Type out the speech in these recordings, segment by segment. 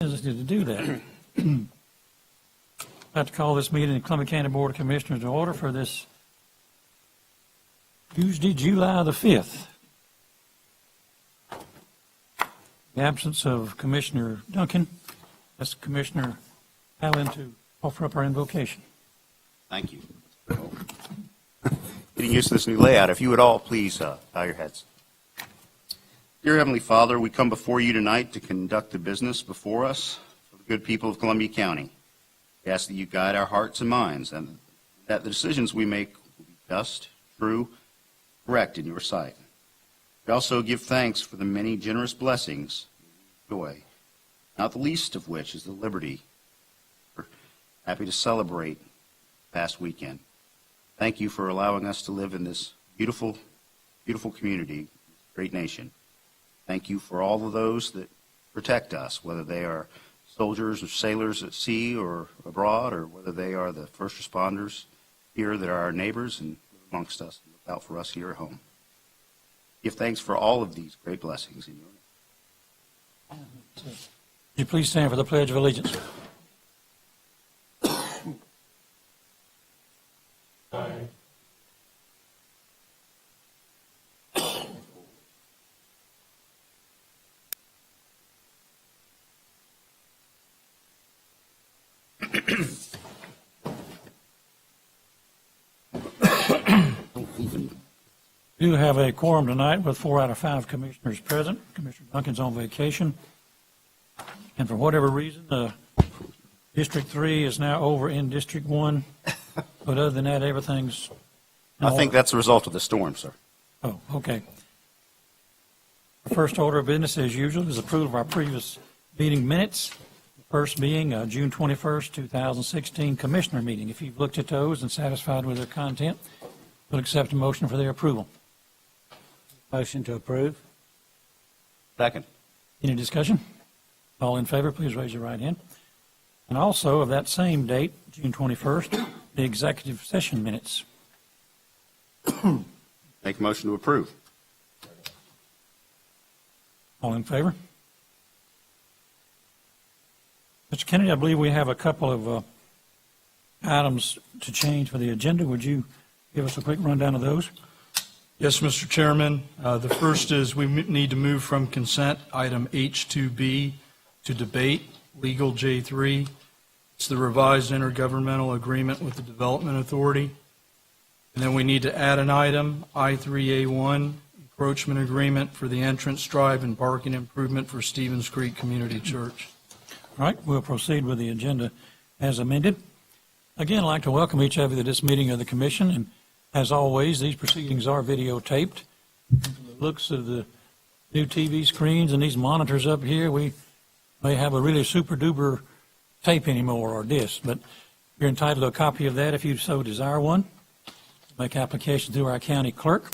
To do that. I'd like to call this meeting of the Columbia County Board of Commissioners to order for this Tuesday, July the 5th. The absence of Commissioner Duncan, that's Commissioner Allen to offer up our invocation. Thank you. Getting used to this new layout, if you would all please bow your heads. Dear Heavenly Father, we come before you tonight to conduct the business before us for the good people of Columbia County. We ask that you guide our hearts and minds and that the decisions we make will be just, true, correct in your sight. We also give thanks for the many generous blessings we enjoy, not the least of which is the liberty. We're happy to celebrate the past weekend. Thank you for allowing us to live in this beautiful, beautiful community, great nation. Thank you for all of those that protect us, whether they are soldiers or sailors at sea or abroad, or whether they are the first responders here that are our neighbors and live amongst us and look out for us here at home. Give thanks for all of these great blessings in your name. Would you please stand for the Pledge of Allegiance? We do have a quorum tonight with 4 out of 5 commissioners present. Commissioner Duncan's on vacation. And for whatever reason, District 3 is now over in District 1. But other than that, everything's in I think order. that's a result of the storm, sir. Oh, okay. The first order of business, as usual, is approval of our previous meeting minutes. The first being June 21st, 2016 Commissioner meeting. If you've looked at those and satisfied with their content, we'll accept a motion for their approval. Motion to approve. Second. Any discussion? All in favor, please raise your right hand. And also of that same date, June 21st, the executive session minutes. Make a motion to approve. All in favor? Mr. Kennedy, I believe we have a couple of items to change for the agenda. Would you give us a quick rundown of those? Yes, Mr. Chairman. The first is we need to move from consent item H2B to debate, legal J3. It's the revised intergovernmental agreement with the Development Authority. And then we need to add an item, I3A1, encroachment agreement for the entrance drive and parking improvement for Stevens Creek Community Church. All right, we'll proceed with the agenda as amended. Again, I'd like to welcome each of you to this meeting of the commission, and as always, these proceedings are videotaped. The looks of the new TV screens and these monitors up here, we may have a really super-duper tape anymore or disc, but you're entitled to a copy of that if you so desire one. Make application through our county clerk.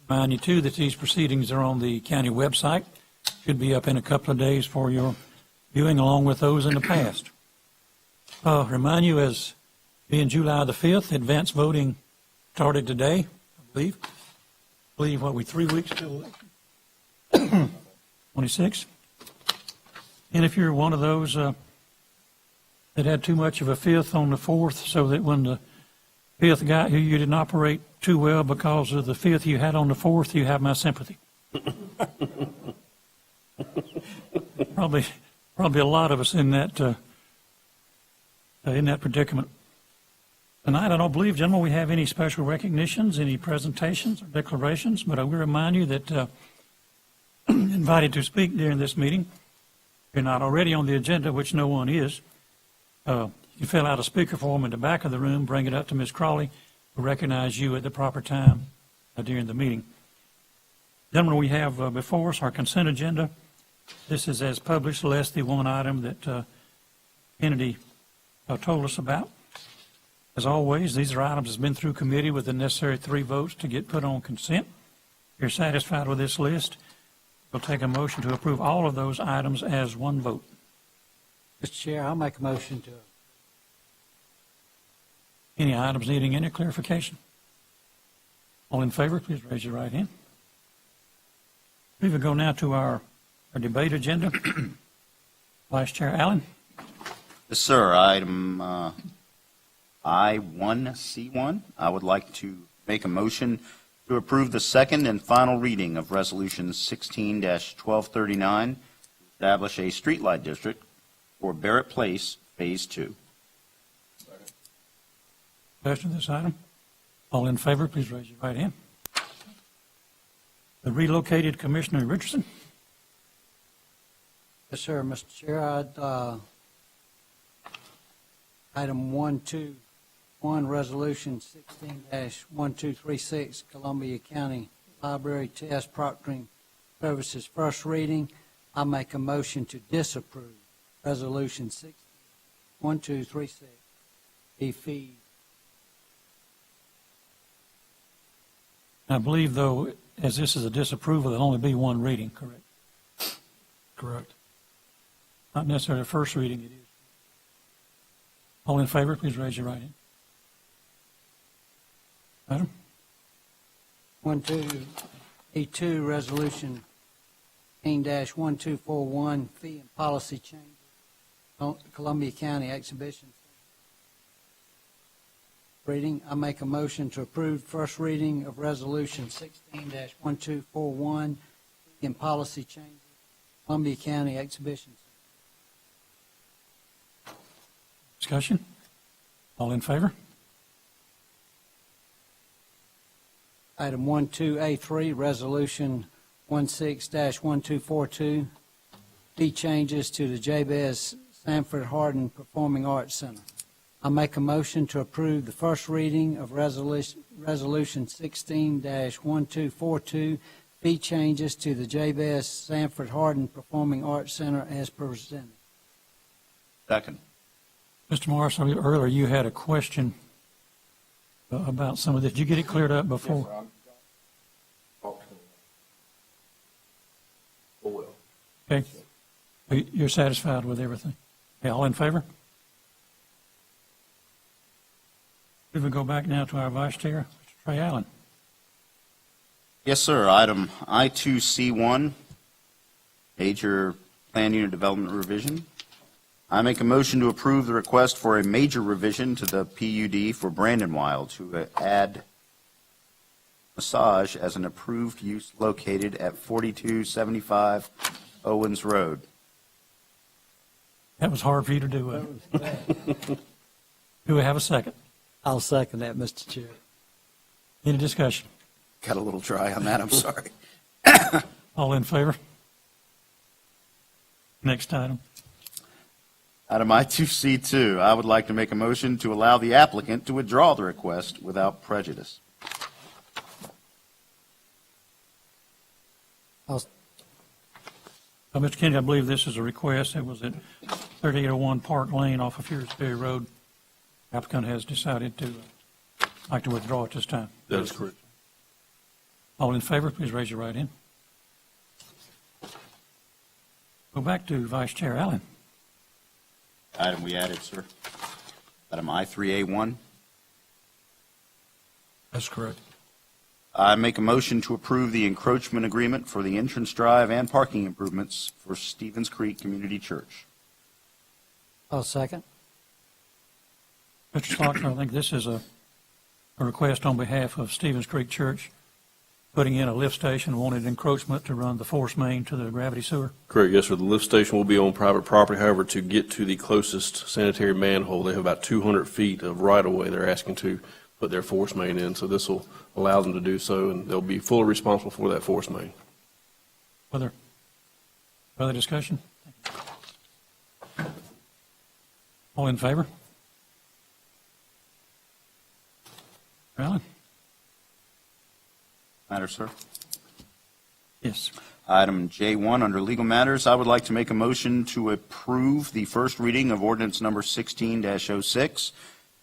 Remind you, too, that these proceedings are on the county website. Should be up in a couple of days for your viewing, along with those in the past. Remind you, as being July the 5th, advance voting started today, I believe. What, we 3 weeks till 26? And if you're one of those that had too much of a 5th on the 4th, so that when the 5th guy who you didn't operate too well because of the 5th you had on the 4th, you have my sympathy. Probably a lot of us in that predicament. Tonight, I don't believe, gentlemen, we have any special recognitions, any presentations or declarations, but I will remind you that invited to speak during this meeting, if you're not already on the agenda, which no one is, you fill out a speaker form in the back of the room, bring it up to Ms. Crawley, who will recognize you at the proper time during the meeting. Gentlemen, we have before us our consent agenda. This is as published, less the one item that Kennedy told us about. As always, these are items that's been through committee with the necessary 3 votes to get put on consent. If you're satisfied with this list, we'll take a motion to approve all of those items as one vote. Mr. Chair, I'll make a motion to. Any items needing any clarification? All in favor, please raise your right hand. We will go now to our debate agenda. Vice Chair Allen. Yes, sir. Item I-1C1, I would like to make a motion to approve the second and final reading of Resolution 16-1239, to establish a streetlight district for Barrett Place, Phase 2. Discussion of this item. All in favor, please raise your right hand. The relocated Commissioner Richardson. Yes, sir, Mr. Chair. Item 121, Resolution 16-1236, Columbia County Library Test Proctoring Services, first reading. I make a motion to disapprove Resolution 16-1236, be fees. I believe, though, as this is a disapproval, there'll only be one reading, correct? Correct. Not necessarily a first reading, it is. All in favor, please raise your right hand. Item? 12A2, Resolution 18-1241, fee and policy changes, Columbia County Exhibition. Reading, I make a motion to approve first reading of Resolution 16-1241, fee and policy changes, Columbia County Exhibition. Discussion? All in favor? Item 12A3, Resolution 16-1242, fee changes to the Jabez Sanford Hardin Performing Arts Center. I make a motion to approve the first reading of Resolution 16-1242, fee changes to the Jabez Sanford Hardin Performing Arts Center as presented. Second. Mr. Morris, earlier you had a question about some of this. Did you get it cleared up before? Okay. You're satisfied with everything? Okay, all in favor? We will go back now to our Vice Chair, Mr. Trey Allen. Yes, sir. Item I-2C1, Major Plan Unit Development Revision. I make a motion to approve the request for a major revision to the PUD for Brandon Wild to add massage as an approved use located at 4275 Owens Road. That was hard for you to do, wasn't it? Do we have a second? I'll second that, Mr. Chair. Any discussion? Got a little dry on that, I'm sorry. All in favor? Next item. Item I-2C2, I would like to make a motion to allow the applicant to withdraw the request without prejudice. Mr. Kennedy, I believe this is a request. It was at 3801 Park Lane off of Furiersberry Road. Applicant has decided to like to withdraw at this time. That is correct. All in favor, please raise your right hand. Go back to Vice Chair Allen. Item we added, sir. Item I-3A1. That's correct. I make a motion to approve the encroachment agreement for the entrance drive and parking improvements for Stevens Creek Community Church. I'll second. Mr. Slaughter, I think this is a request on behalf of Stevens Creek Church, putting in a lift station, wanted encroachment to run the force main to the gravity sewer. Correct, yes, sir. The lift station will be on private property. However, to get to the closest sanitary manhole, they have about 200 feet of right-of-way they're asking to put their force main in. So this will allow them to do so, and they'll be fully responsible for that force main. Further discussion? All in favor? Allen? Matter, sir. Yes. Item J1, under legal matters, I would like to make a motion to approve the first reading of ordinance number 16-06,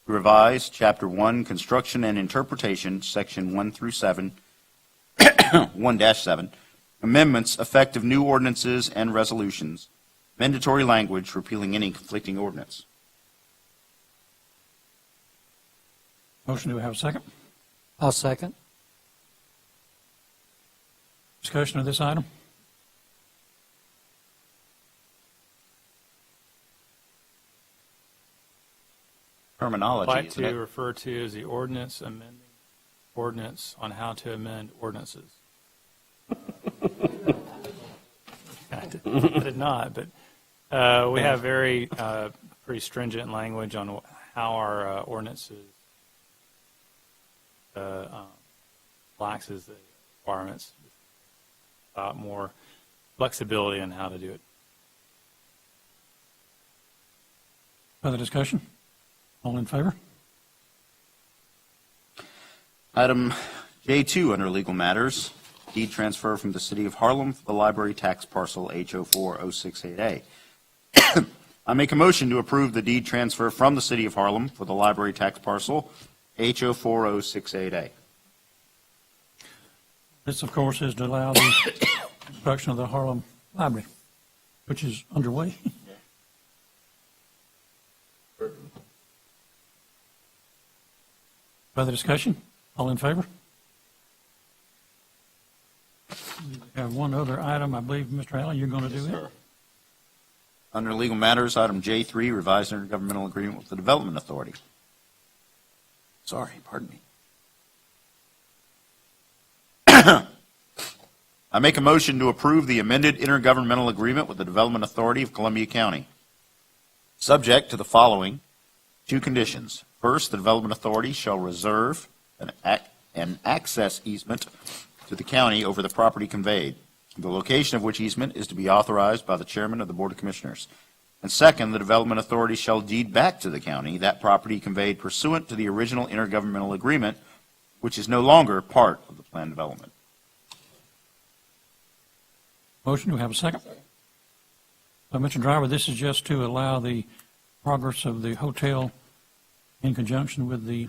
to revise Chapter 1, Construction and Interpretation, Section 1 through 7, 1-7, amendments effective new ordinances and resolutions, mandatory language repealing any conflicting ordinance. Motion, do we have a second? I'll second. Discussion of this item? terminology, like isn't to it? refer to as the ordinance amending ordinance on how to amend ordinances. I did not, but we have very pretty stringent language on how our ordinances relaxes the requirements. More flexibility on how to do it. Further discussion? All in favor? Item J2 under legal matters, deed transfer from the City of Harlem for the library tax parcel H04068A. I make a motion to approve the deed transfer from the City of Harlem for the library tax parcel H04068A. This, of course, is to allow the construction of the Harlem Library, which is underway. Further discussion? All in favor? We have one other item, I believe, Mr. Allen, you're going to do it? Under legal matters, item J3, revised intergovernmental agreement with the Development Authority. Sorry, pardon me. I make a motion to approve the amended intergovernmental agreement with the Development Authority of Columbia County, subject to the following two conditions. First, the Development Authority shall reserve an access easement to the county over the property conveyed, the location of which easement is to be authorized by the chairman of the Board of Commissioners. And second, the Development Authority shall deed back to the county that property conveyed pursuant to the original intergovernmental agreement, which is no longer part of the planned development. Motion, do we have a second? Mr. Driver, this is just to allow the progress of the hotel in conjunction with the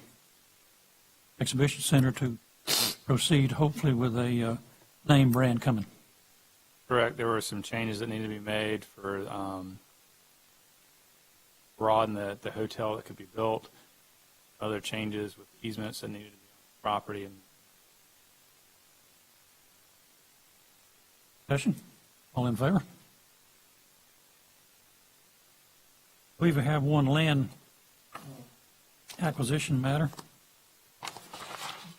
exhibition center to proceed, hopefully with a name brand coming. Correct. There were some changes that needed to be made for broaden the hotel that could be built. Other changes with easements that needed to be on the property. And Discussion? All in favor? We have one land acquisition matter.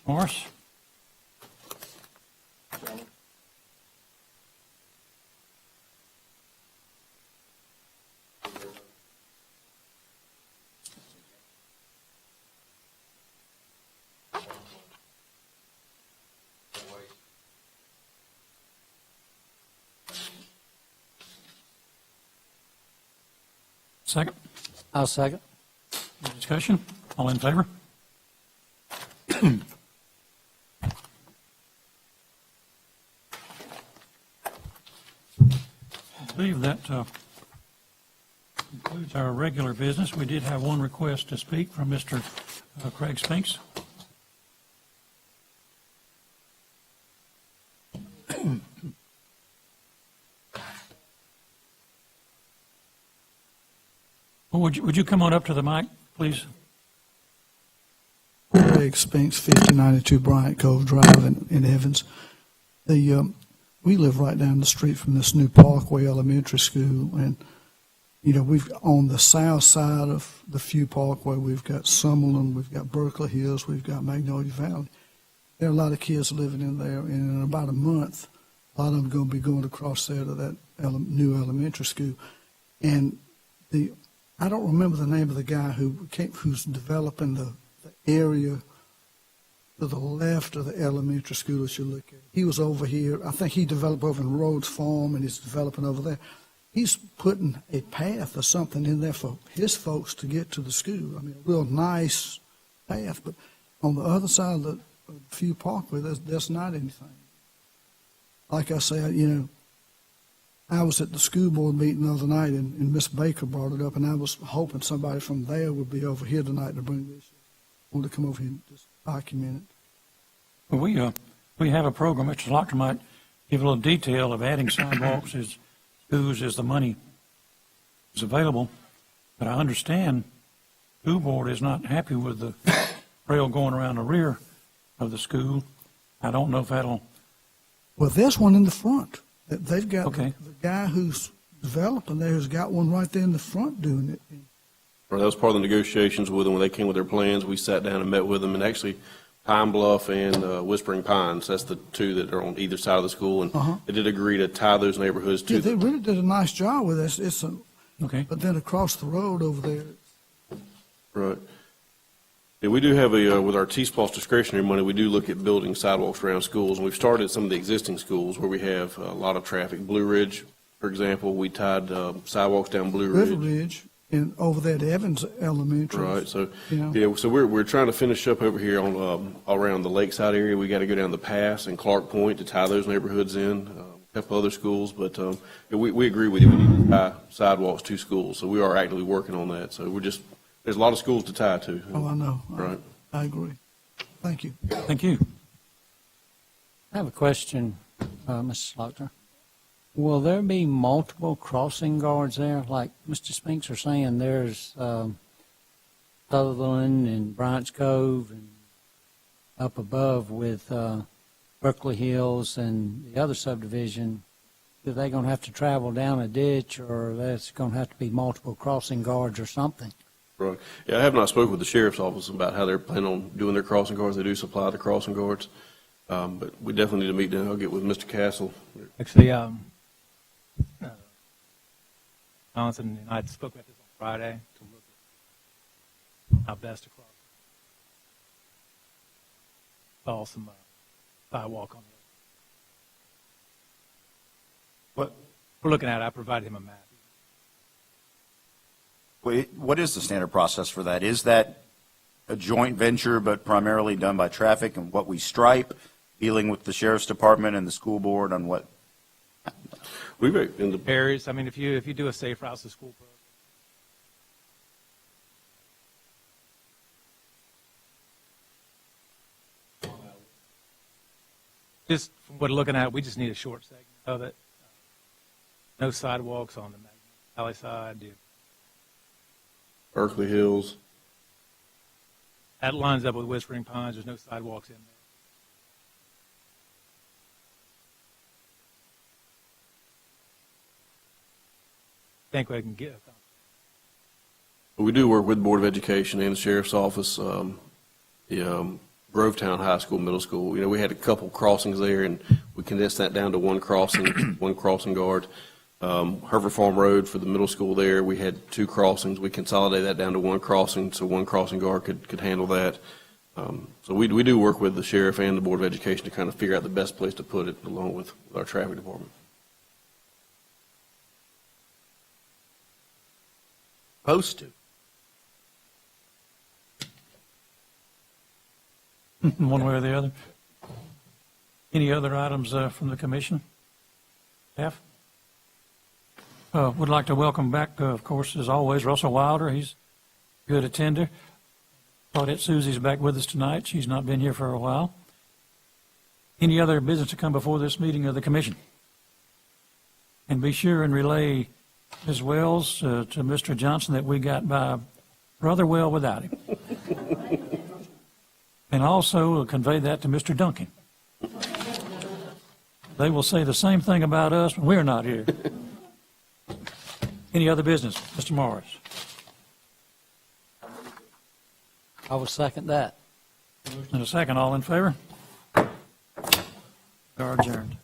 Morris? Second? I'll second. Any discussion? All in favor? I believe that concludes our regular business. We did have one request to speak from Mr. Craig Spinks. Well, would you come on up to the mic, please? Craig Spinks, 5092 Bryant Cove Drive in Evans. We live right down the street from this new Parkway Elementary School, and we've on the south side of the Few Parkway, we've got Summerlin, we've got Berkeley Hills, we've got Magnolia Valley. There are a lot of kids living in there, and in about a month, a lot of them are going to be going across there to that new elementary school. And I don't remember the name of the guy who's developing the area to the left of the elementary school that you look at. He was over here. I think he developed over in Rhodes Farm, and he's developing over there. He's putting a path or something in there for his folks to get to the school. I mean, a real nice path. But on the other side of the Few Parkway, there's not anything. Like I said, I was at the school board meeting the other night, and Miss Baker brought it up, and I was hoping somebody from there would be over here tonight to bring this. I wanted to come over here and just document it. Well, we have a program. Mr. Lochter might give a little detail of adding sidewalks as schools as the money is available. But I understand the school board is not happy with the trail going around the rear of the school. I don't know if that'll. Well, there's one in the front. They've got Okay. the guy who's developing there has got one right there in the front doing it. Or that was part of the negotiations with them. When they came with their plans, we sat down and met with them, and actually Pine Bluff and Whispering Pines, that's the two that are on either side of the school, and they did agree to tie those neighborhoods Yeah, to they the, really did a nice job with this. Okay. But then across the road over there, right. Yeah, we do have with our T-SPOS discretionary money, we do look at building sidewalks around schools, and we've started some of the existing schools where we have a lot of traffic. Blue Ridge, for example, we tied sidewalks down Blue River Ridge. Ridge, and over there at Evans Elementary. Right, so, You know. yeah, so we're trying to finish up over here on, around the lakeside area. We got to go down the pass and Clark Point to tie those neighborhoods in, a couple other schools, but yeah, we agree with you. We need to tie sidewalks to schools, so we are actively working on that. So there's a lot of schools to tie to. Oh, I know. Right. I agree. Thank you. Thank you. I have a question, Mr. Slaughter. Will there be multiple crossing guards there? Like Mr. Spinks are saying, there's Sutherland and Bryant's Cove and up above with Berkeley Hills and the other subdivision. Are they going to have to travel down a ditch, or there's going to have to be multiple crossing guards or something? Right. Yeah, I have not spoken with the sheriff's office about how they're planning on doing their crossing guards. They do supply the crossing guards. But we definitely need to meet down. I'll get with Mr. Castle. Actually, Johnson and I spoke about this on Friday to look at how best to cross. Saw some sidewalk on it. What, We're looking at it. I provided him a map. what is the standard process for that? Is that a joint venture, but primarily done by traffic and what we stripe, dealing with the sheriff's department and the school board on what? We've, in the, Areas, I mean, if you do a safe routes to school program, just from what we're looking at, we just need a short segment of it. No sidewalks on the Magnolia Valley side. Berkeley Hills. That lines up with Whispering Pines. There's no sidewalks in there. I think we can get. We do work with the Board of Education and the Sheriff's Office, Grovetown High School, Middle School. You know, we had a couple crossings there, and we condensed that down to one crossing, one crossing guard. Hereford Farm Road for the middle school there, we had two crossings. We consolidated that down to one crossing, so one crossing guard could handle that. So we do work with the sheriff and the Board of Education to kind of figure out the best place to put it, along with our traffic department. Supposed to. One way or the other. Any other items from the commission? Staff? Would like to welcome back, of course, as always, Russell Wilder. He's a good attender. Claudette Susie's back with us tonight. She's not been here for a while. Any other business to come before this meeting of the commission? And be sure and relay Ms. Wells to Mr. Johnson that we got by rather well without him. And also convey that to Mr. Duncan. They will say the same thing about us when we're not here. Any other business? Mr. Morris? I will second that. And a second, all in favor? We are adjourned.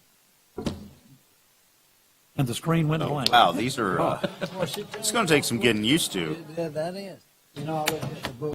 And the screen went blank. Wow, these are, it's going to take some getting used to. Yeah, that is. You know, I looked at the book.